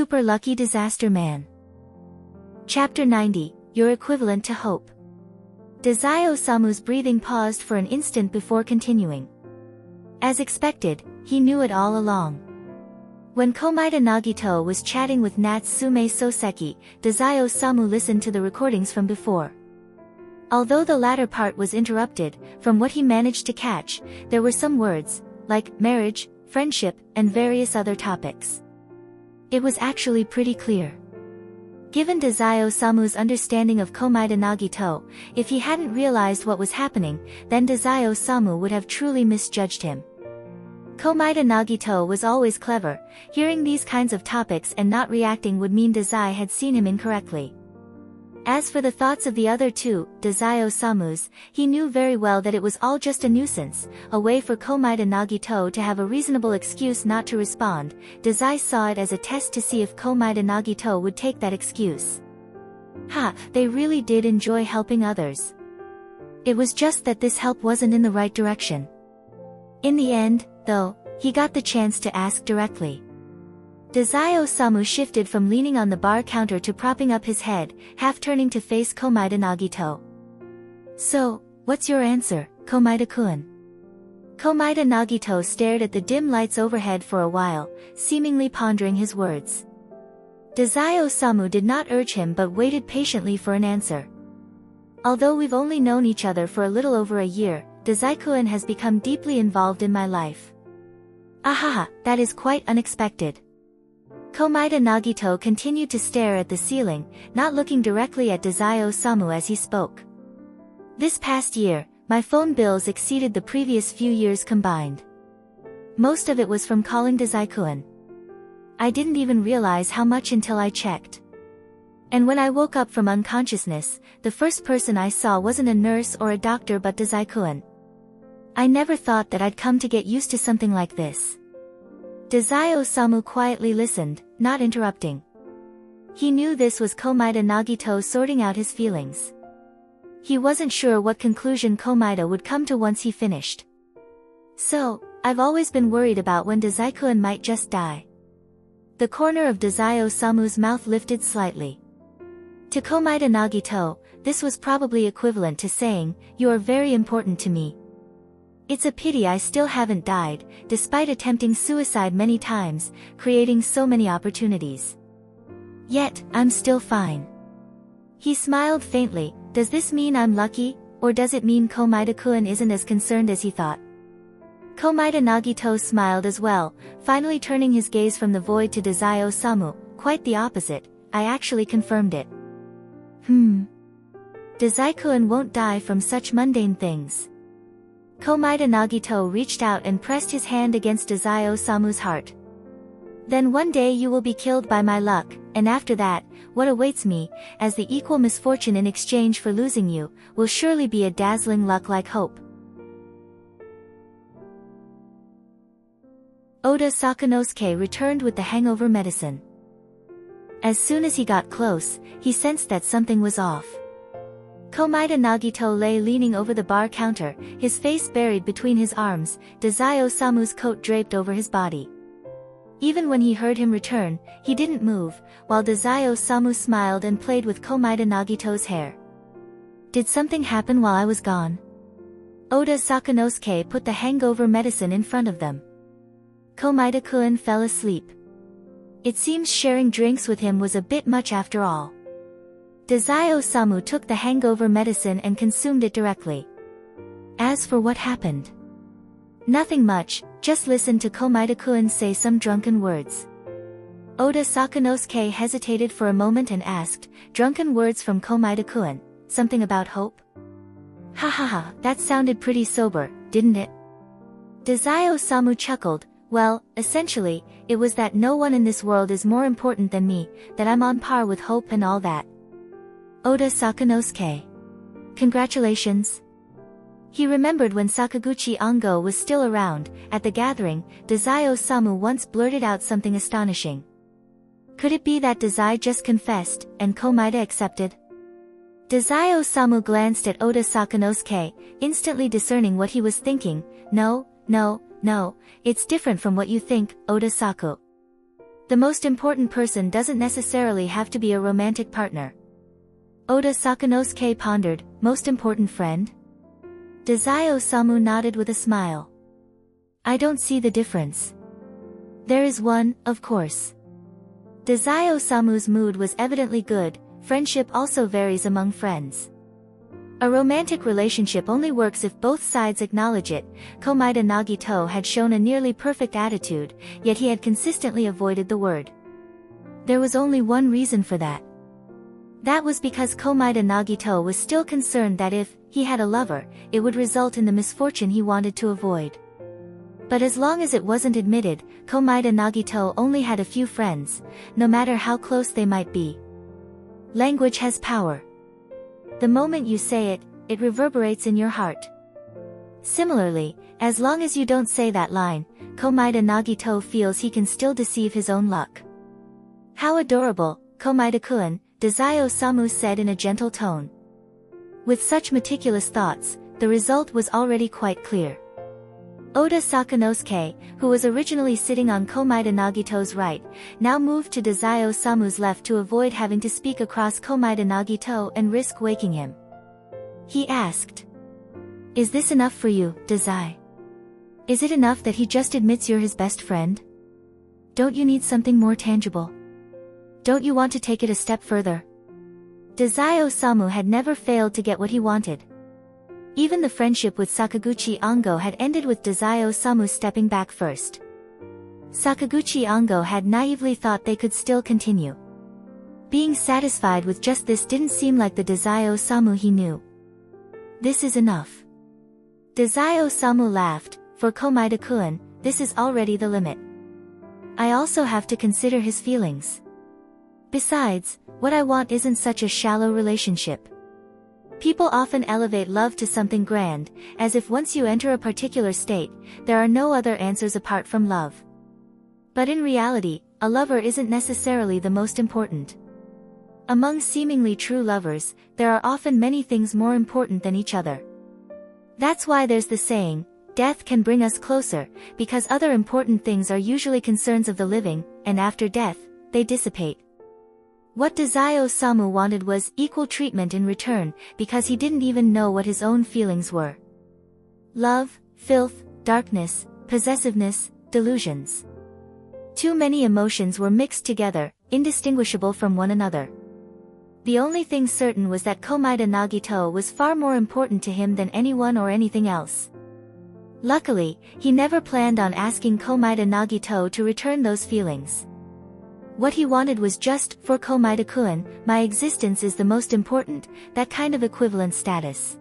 Super Lucky Disaster Man. Chapter 90, Your Equivalent to Hope. Dazai Osamu's breathing paused for an instant before continuing. As expected, he knew it all along. When Komaeda Nagito was chatting with Natsume Soseki, Dazai Osamu listened to the recordings from before. Although the latter part was interrupted, from what he managed to catch, there were some words, like marriage, friendship, and various other topics. It was actually pretty clear. Given Dazai Osamu's understanding of Komaeda Nagito, if he hadn't realized what was happening, then Dazai Osamu would have truly misjudged him. Komaeda Nagito was always clever. Hearing these kinds of topics and not reacting would mean Dazai had seen him incorrectly. As for the thoughts of the other two, Dazai Osamu's, he knew very well that it was all just a nuisance, a way for Komaeda Nagito to have a reasonable excuse not to respond. Dazai saw it as a test to see if Komaeda Nagito would take that excuse. They really did enjoy helping others. It was just that this help wasn't in the right direction. In the end, though, he got the chance to ask directly. Dazai Osamu shifted from leaning on the bar counter to propping up his head, half turning to face Komaeda Nagito. So, what's your answer, Komaeda-kun? Komaeda Nagito stared at the dim lights overhead for a while, seemingly pondering his words. Dazai Osamu did not urge him but waited patiently for an answer. Although we've only known each other for a little over a year, Dazai-kun has become deeply involved in my life. That is quite unexpected. Komaeda Nagito continued to stare at the ceiling, not looking directly at Dazai Osamu as he spoke. This past year, my phone bills exceeded the previous few years combined. Most of it was from calling Dazai-kun. I didn't even realize how much until I checked. And when I woke up from unconsciousness, the first person I saw wasn't a nurse or a doctor but Dazai-kun. I never thought that I'd come to get used to something like this. Dazai Osamu quietly listened, not interrupting. He knew this was Komaeda Nagito sorting out his feelings. He wasn't sure what conclusion Komaeda would come to once he finished. So, I've always been worried about when Dazai-kun might just die. The corner of Dazai Osamu's mouth lifted slightly. To Komaeda Nagito, this was probably equivalent to saying, "You are very important to me. It's a pity I still haven't died, despite attempting suicide many times, creating so many opportunities. Yet, I'm still fine." He smiled faintly. Does this mean I'm lucky, or does it mean Komaeda-kun isn't as concerned as he thought? Komaeda Nagito smiled as well, finally turning his gaze from the void to Dazai Osamu. Quite the opposite, I actually confirmed it. Dazai-kun won't die from such mundane things. Komaeda Nagito reached out and pressed his hand against Dazai Osamu's heart. Then one day you will be killed by my luck, and after that, what awaits me, as the equal misfortune in exchange for losing you, will surely be a dazzling luck like hope. Oda Sakanosuke returned with the hangover medicine. As soon as he got close, he sensed that something was off. Komaeda Nagito lay leaning over the bar counter, his face buried between his arms, Dazai Osamu's coat draped over his body. Even when he heard him return, he didn't move, while Dazai Osamu smiled and played with Komaeda Nagito's hair. Did something happen while I was gone? Oda Sakanosuke put the hangover medicine in front of them. Komaeda-kun fell asleep. It seems sharing drinks with him was a bit much after all. Dazai Osamu took the hangover medicine and consumed it directly. As for what happened? Nothing much, just listen to Komaeda-kun say some drunken words. Oda Sakanosuke hesitated for a moment and asked, drunken words from Komaeda-kun, something about hope? That sounded pretty sober, didn't it? Dazai Osamu chuckled. Well, essentially, it was that no one in this world is more important than me, that I'm on par with hope and all that. Oda Sakanosuke. Congratulations. He remembered when Sakaguchi Ongo was still around, at the gathering, Dazai Osamu once blurted out something astonishing. Could it be that Dazai just confessed, and Komaeda accepted? Dazai Osamu glanced at Oda Sakanosuke, instantly discerning what he was thinking. No, it's different from what you think, Oda Saku. The most important person doesn't necessarily have to be a romantic partner. Oda Sakanosuke pondered, most important friend? Dazai Osamu nodded with a smile. I don't see the difference. There is one, of course. Dazai Osamu's mood was evidently good. Friendship also varies among friends. A romantic relationship only works if both sides acknowledge it. Komaeda Nagito had shown a nearly perfect attitude, yet he had consistently avoided the word. There was only one reason for that. That was because Komaeda Nagito was still concerned that if he had a lover, it would result in the misfortune he wanted to avoid. But as long as it wasn't admitted, Komaeda Nagito only had a few friends, no matter how close they might be. Language has power. The moment you say it, it reverberates in your heart. Similarly, as long as you don't say that line, Komaeda Nagito feels he can still deceive his own luck. How adorable, Komaeda-kun, Dazai Osamu said in a gentle tone. With such meticulous thoughts, the result was already quite clear. Oda Sakanosuke, who was originally sitting on Komaeda Nagito's right, now moved to Dazai Osamu's left to avoid having to speak across Komaeda Nagito and risk waking him. He asked. Is this enough for you, Dazai? Is it enough that he just admits you're his best friend? Don't you need something more tangible? Don't you want to take it a step further? Dazai Osamu had never failed to get what he wanted. Even the friendship with Sakaguchi Ango had ended with Dazai Osamu stepping back first. Sakaguchi Ango had naively thought they could still continue. Being satisfied with just this didn't seem like the Dazai Osamu he knew. This is enough. Dazai Osamu laughed. For Komaeda-kun, this is already the limit. I also have to consider his feelings. Besides, what I want isn't such a shallow relationship. People often elevate love to something grand, as if once you enter a particular state, there are no other answers apart from love. But in reality, a lover isn't necessarily the most important. Among seemingly true lovers, there are often many things more important than each other. That's why there's the saying, death can bring us closer, because other important things are usually concerns of the living, and after death, they dissipate. What Dazai Osamu wanted was equal treatment in return, because he didn't even know what his own feelings were. Love, filth, darkness, possessiveness, delusions. Too many emotions were mixed together, indistinguishable from one another. The only thing certain was that Komaeda Nagito was far more important to him than anyone or anything else. Luckily, he never planned on asking Komaeda Nagito to return those feelings. What he wanted was just, for Komaeda-kun, my existence is the most important, that kind of equivalent status.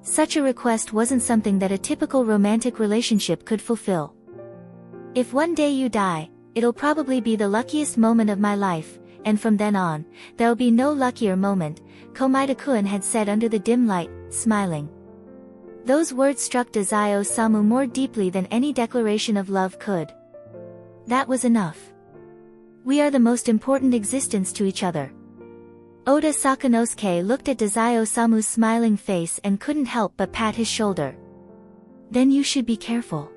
Such a request wasn't something that a typical romantic relationship could fulfill. If one day you die, it'll probably be the luckiest moment of my life, and from then on, there'll be no luckier moment, Komaeda-kun had said under the dim light, smiling. Those words struck Dazai Osamu more deeply than any declaration of love could. That was enough. We are the most important existence to each other. Oda Sakanosuke looked at Dazai Osamu's smiling face and couldn't help but pat his shoulder. Then you should be careful.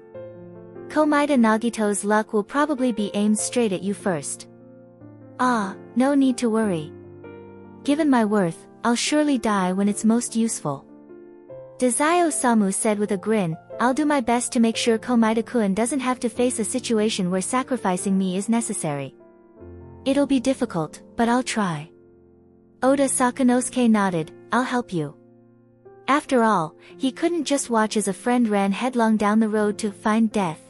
Komaeda Nagito's luck will probably be aimed straight at you first. Ah, no need to worry. Given my worth, I'll surely die when it's most useful. Dazai Osamu said with a grin, I'll do my best to make sure Komaeda-kun doesn't have to face a situation where sacrificing me is necessary. It'll be difficult, but I'll try. Oda Sakanosuke nodded, I'll help you. After all, he couldn't just watch as a friend ran headlong down the road to find death.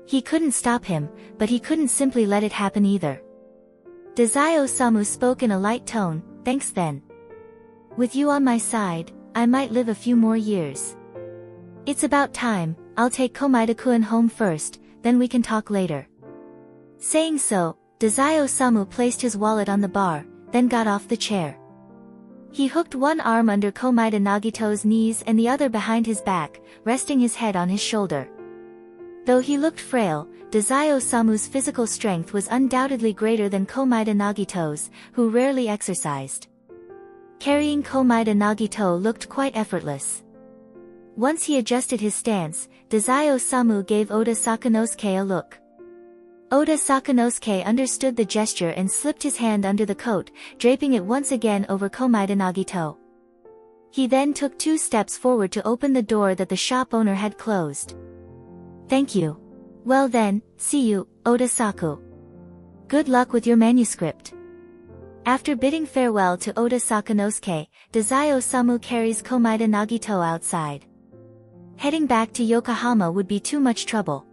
He couldn't stop him, but he couldn't simply let it happen either. Dazai Osamu spoke in a light tone, thanks then. With you on my side, I might live a few more years. It's about time, I'll take Komaeda-kun home first, then we can talk later. Saying so, Dazai Osamu placed his wallet on the bar, then got off the chair. He hooked one arm under Komaeda Nagito's knees and the other behind his back, resting his head on his shoulder. Though he looked frail, Dazai Osamu's physical strength was undoubtedly greater than Komaeda Nagito's, who rarely exercised. Carrying Komaeda Nagito looked quite effortless. Once he adjusted his stance, Dazai Osamu gave Oda Sakanosuke a look. Oda Sakanosuke understood the gesture and slipped his hand under the coat, draping it once again over Komaeda Nagito. He then took 2 steps forward to open the door that the shop owner had closed. "Thank you. Well then, see you, Oda-saku. Good luck with your manuscript." After bidding farewell to Oda Sakanosuke, Dazai Osamu carries Komaeda Nagito outside. Heading back to Yokohama would be too much trouble.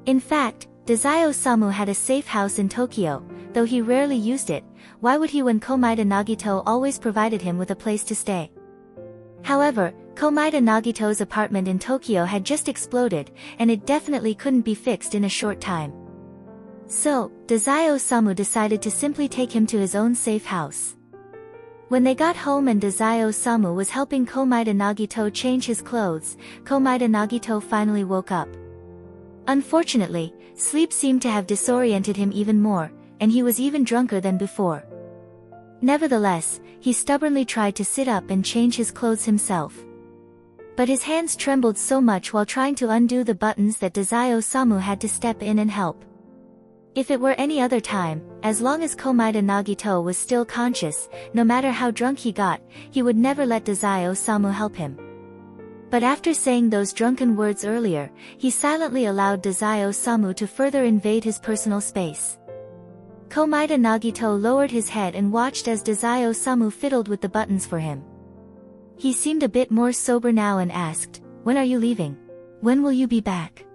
In fact, Dazai Osamu had a safe house in Tokyo, though he rarely used it. Why would he when Komaeda Nagito always provided him with a place to stay? However, Komaeda Nagito's apartment in Tokyo had just exploded, and it definitely couldn't be fixed in a short time. So, Dazai Osamu decided to simply take him to his own safe house. When they got home and Dazai Osamu was helping Komaeda Nagito change his clothes, Komaeda Nagito finally woke up. Unfortunately, sleep seemed to have disoriented him even more, and he was even drunker than before. Nevertheless, he stubbornly tried to sit up and change his clothes himself. But his hands trembled so much while trying to undo the buttons that Dazai Osamu had to step in and help. If it were any other time, as long as Komaeda Nagito was still conscious, no matter how drunk he got, he would never let Dazai Osamu help him. But after saying those drunken words earlier, he silently allowed Dazai Osamu to further invade his personal space. Komaeda Nagito lowered his head and watched as Dazai Osamu fiddled with the buttons for him. He seemed a bit more sober now and asked, "When are you leaving? When will you be back?"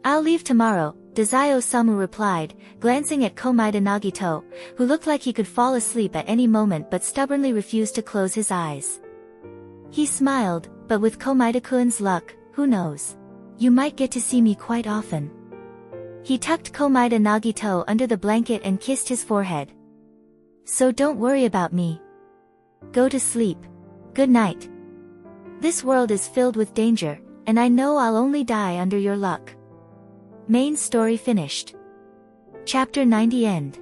"I'll leave tomorrow," Dazai Osamu replied, glancing at Komaeda Nagito, who looked like he could fall asleep at any moment but stubbornly refused to close his eyes. He smiled, "But with Komaeda-kun's luck, who knows? You might get to see me quite often." He tucked Komaeda Nagito under the blanket and kissed his forehead. "So don't worry about me. Go to sleep. Good night. This world is filled with danger, and I know I'll only die under your luck." Main story finished. Chapter 90 end.